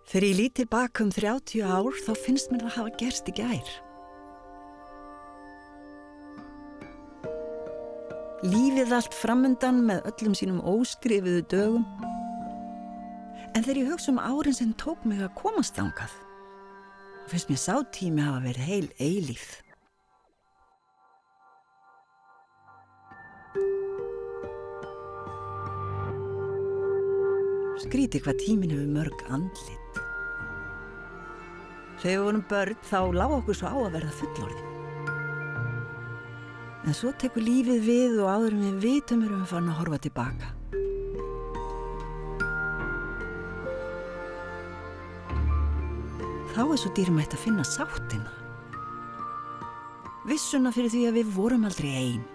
Þegar ég lít tilbaka 30 ár þá finnst mér það hafa gerst í gær. Lífið allt framundan með öllum sínum óskrifuðu dögum. En þegar ég hugsa árin sem tók mig að komast þangað, þá finnst mér sá tími hafa verið heil eilífð. Skrítið hvað tíminn hefur mörg andlit. Þegar við vorum börn þá lá okkur svo á að verða fullorðin. En svo tekur lífið við og áður en við vitum erum við farin að horfa tilbaka. Þá svo dýrmætt að finna sáttina. Vissuna fyrir því að við vorum aldrei ein.